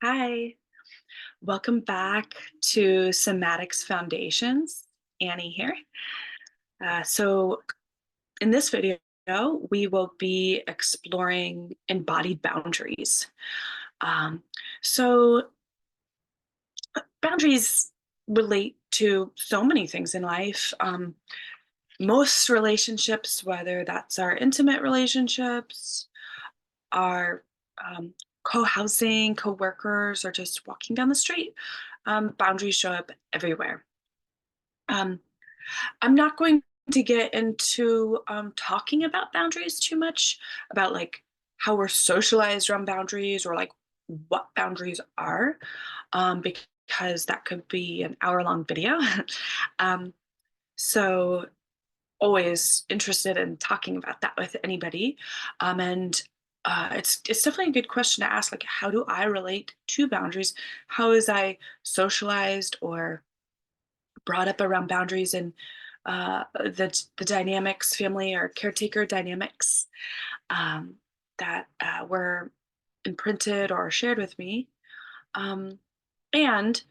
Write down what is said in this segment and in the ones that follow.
Hi, welcome back to Somatics Foundations. Annie here. So, in this video, we will be exploring embodied boundaries. Um, so, boundaries relate to so many things in life. Most relationships, whether that's our intimate relationships, our co-housing, co-workers, or just walking down the street, boundaries show up everywhere. Um, I'm not going to get into talking about boundaries too much, about like how we're socialized around boundaries or like what boundaries are, because that could be an hour-long video. um, so always interested in talking about that with anybody, and it's definitely a good question to ask. Like, how do I relate to boundaries? How is I socialized or brought up around boundaries and the dynamics, family or caretaker dynamics, um, that were imprinted or shared with me. Um, and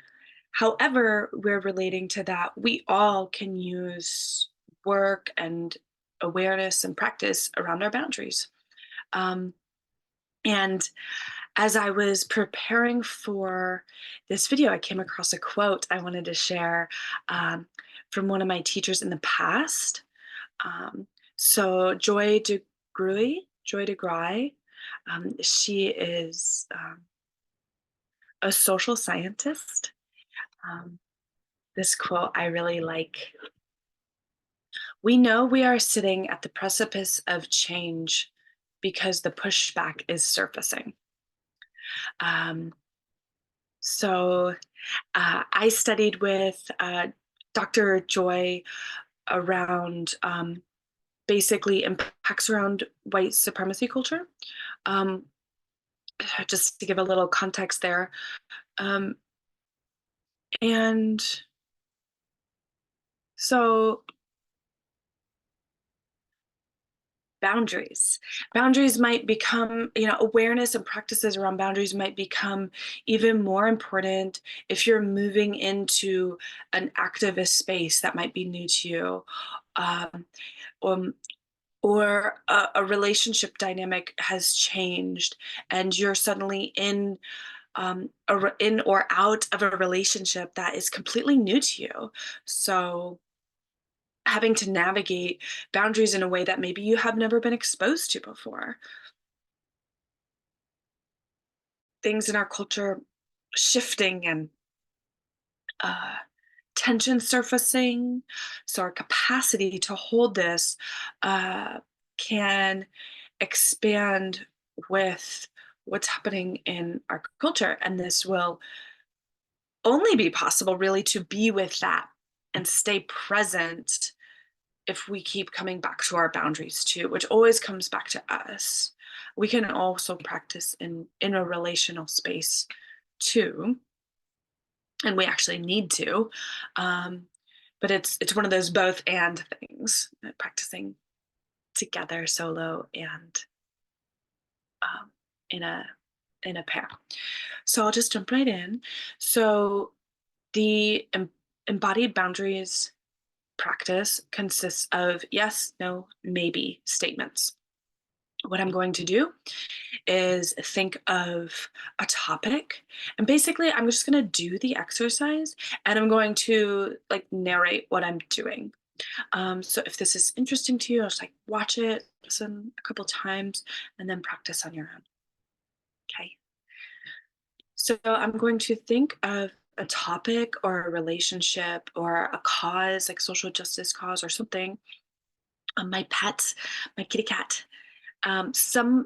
however we're relating to that, we all can use work and awareness and practice around our boundaries. Um, and as I was preparing for this video, I came across a quote I wanted to share, um, from one of my teachers in the past. Um, so Joy DeGruy, she is a social scientist. Um, this quote I really like. We know we are sitting at the precipice of change because the pushback is surfacing. Um, so I studied with Dr. Joy around basically impacts around white supremacy culture. Um, just to give a little context there. Um, and so boundaries. Boundaries might become, awareness and practices around boundaries might become even more important if you're moving into an activist space that might be new to you. Um, um, or a relationship dynamic has changed and you're suddenly in or out of a relationship that is completely new to you. So having to navigate boundaries in a way that maybe you have never been exposed to before. Things in our culture shifting and uh, tension surfacing. So our capacity to hold this can expand with what's happening in our culture. And this will only be possible really to be with that and stay present if we keep coming back to our boundaries too, which always comes back to us. We can also practice in a relational space too, and we actually need to. Um, but it's one of those both and things, practicing together, solo, and um, in a in a pair. So I'll just jump right in. So the embodied boundaries practice consists of yes, no, maybe statements. What I'm going to do is think of a topic, and basically I'm just going to do the exercise and I'm going to like narrate what I'm doing. So if this is interesting to you, I'll just like watch it, listen a couple times, and then practice on your own. Okay. So I'm going to think of a topic or a relationship or a cause, like social justice cause or something. My pet, my kitty cat, someone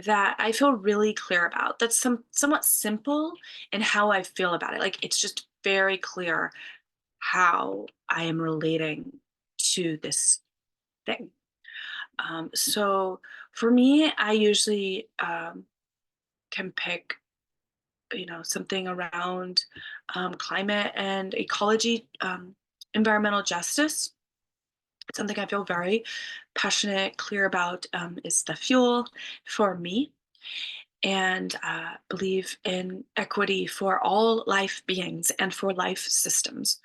that I feel really clear about. That's somewhat simple in how I feel about it. Like it's just very clear how I am relating to this thing. So for me, I usually can pick, something around climate and ecology, environmental justice. Something I feel very passionate, clear about, is the fuel for me. and believe in equity for all life beings and for life systems.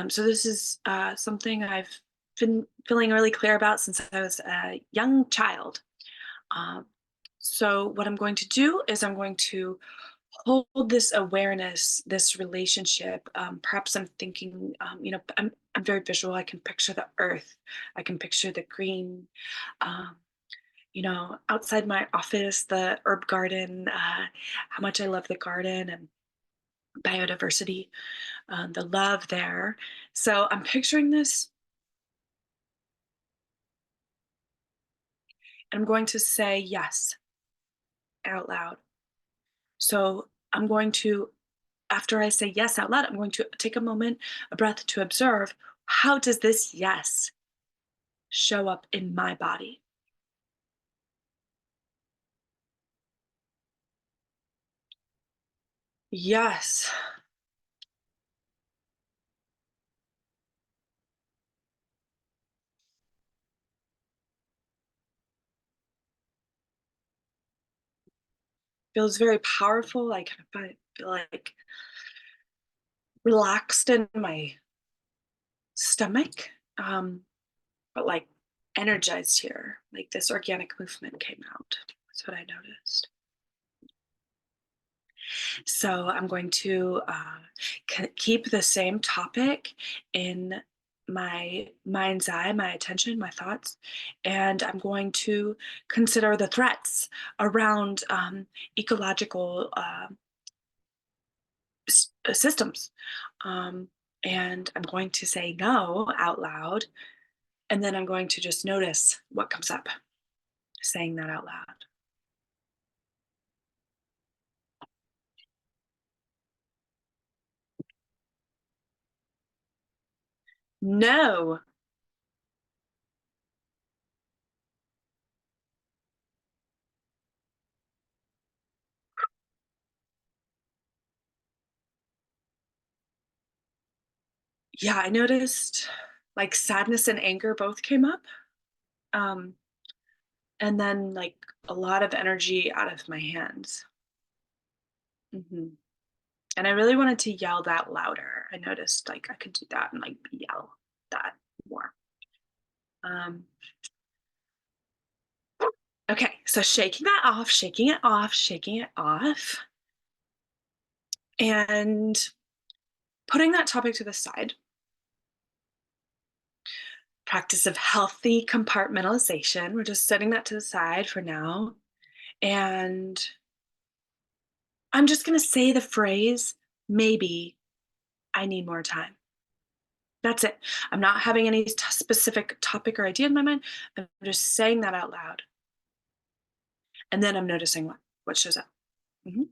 So this is something I've been feeling really clear about since I was a young child. Um, so what I'm going to do is I'm going to hold this awareness, this relationship. Perhaps I'm thinking, I'm very visual. I can picture the earth. I can picture the green. Um, outside my office, the herb garden. How much I love the garden and biodiversity, the love there. So I'm picturing this, and I'm going to say yes out loud. So I'm going to, after I say yes out loud, I'm going to take a moment, a breath to observe, how does this yes show up in my body? Yes. Feels very powerful. I kind of feel like relaxed in my stomach, but like energized here. Like this organic movement came out. That's what I noticed. So I'm going to keep the same topic in my mind's eye, my attention, my thoughts, and I'm going to consider the threats around ecological systems. Um, and I'm going to say no out loud, and then I'm going to just notice what comes up saying that out loud. No. Yeah, I noticed like sadness and anger both came up. Um, and then like a lot of energy out of my hands. hmm And I really wanted to yell that louder. I noticed like I could do that and like yell that more. Um, okay, so shaking that off, shaking it off, shaking it off, and putting that topic to the side. Practice of healthy compartmentalization. We're just setting that to the side for now. And I'm just going to say the phrase, maybe I need more time. That's it. I'm not having any specific topic or idea in my mind. I'm just saying that out loud. And then I'm noticing what shows up. Mhm.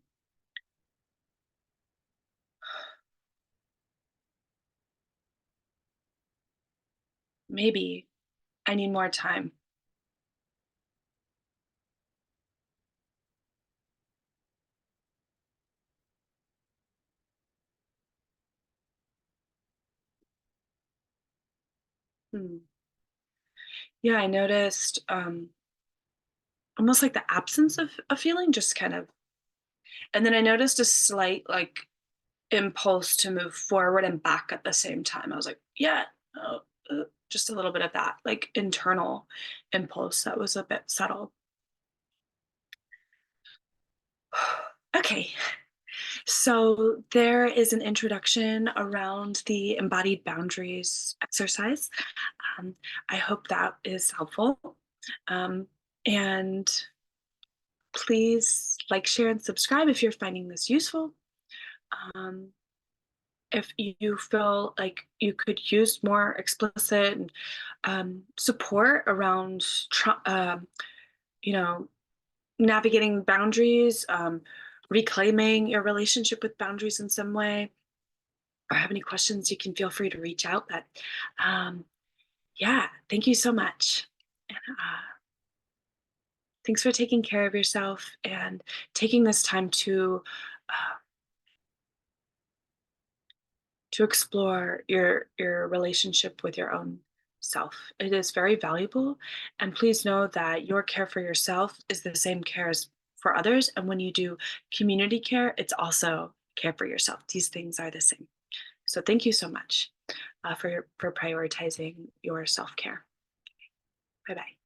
Maybe I need more time. Hmm. Yeah, I noticed almost like the absence of a feeling, just kind of. And then I noticed a slight like impulse to move forward and back at the same time. I was like, yeah, uh, just a little bit of that, like internal impulse that was a bit subtle. Okay, so there is an introduction around the embodied boundaries exercise. Um, I hope that is helpful. Um, and please like, share, and subscribe if you're finding this useful. Um, if you feel like you could use more explicit support around, you know, navigating boundaries, reclaiming your relationship with boundaries in some way, or have any questions, you can feel free to reach out. But yeah, thank you so much. And, thanks for taking care of yourself and taking this time uh, to explore your relationship with your own self. It is very valuable, and please know that your care for yourself is the same care as for others. And when you do community care, it's also care for yourself. These things are the same. So thank you so much for prioritizing your self care. Bye bye.